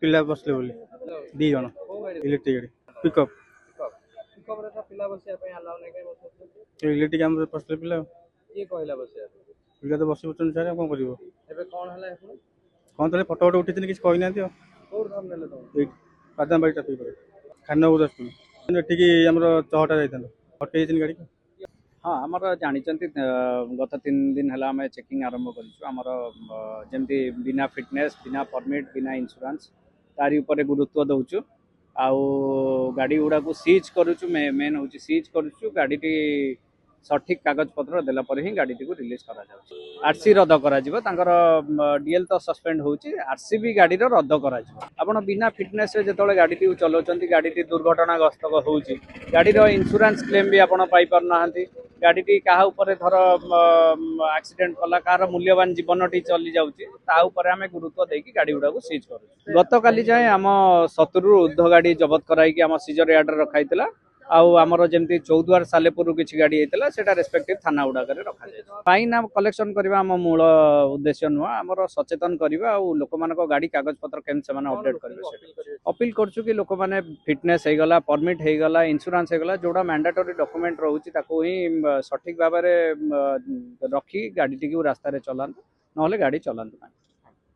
पिला बसले बोली दी जन इलेक्ट्रिक गाड़ी पिकअप इलेक्ट्रिक आम बसले पिला पिला तो बसी पड़ते सारे कौन कर कौन तो फटो फटो उठी किसी कही ना बादाम बाड़ी ट्राफिक खाना बहुत आसुँ ठीक आम चहटा जाता अटक गाड़ी हाँ आमर जानते गत 3 दिन है आम चेकिंग आरंभ करमती बिना फिटनेस बिना परमिट बिना इंश्योरेंस तारी उपर गुरुत्व दौचु आउ गाड़ी गुड़ा को सीज करुचु मेन हूँ सीज करुचु गाड़ी सठिक कागज पत्र देला पर ही गाड़ी को रिलीज करा आरसी रद्द करा डीएल तो सस्पेंड होची आरसी भी गाड़ी रद्द करा आपण बिना फिटनेस जो गाड़ी चलाउछंती गाड़ी दुर्घटनाग्रस्त होची गाड़ी इंश्योरेंस क्लेम भी आपण पाई पर नाहंती गाड़ी क्या धर एक्सीडेंट कला कार मूल्यवान जीवन टी चली जाऊँगी आम गुरुत्व देकी गाड़ी गुड़ा को सीज कर गत काली जाए आम 70 ऊर्ध्व गाड़ी जबत कराई आम सीजर यार्ड रखाई आमर जमी चौद्वार सालेपुर किसी गाड़ी होता है रेस्पेक्टिव थाना गुड़ाक रखा जाए फाइन कलेक्शन करवा आम मूल उद्देश्य नुह आमर सचेतन करवा लोक मान गाड़ी कागज पत्र केमती से अपडेट करेंगे अपील करछु कि लोक मैंने फिटनेस होगला परमिट होगला इंश्योरेंस होगला जोड़ा मैंडेटरी डॉक्यूमेंट रोची ही सठिक भाव में रखी गाड़ी टी रास्तार चलातु ना गाड़ी चलातु ना।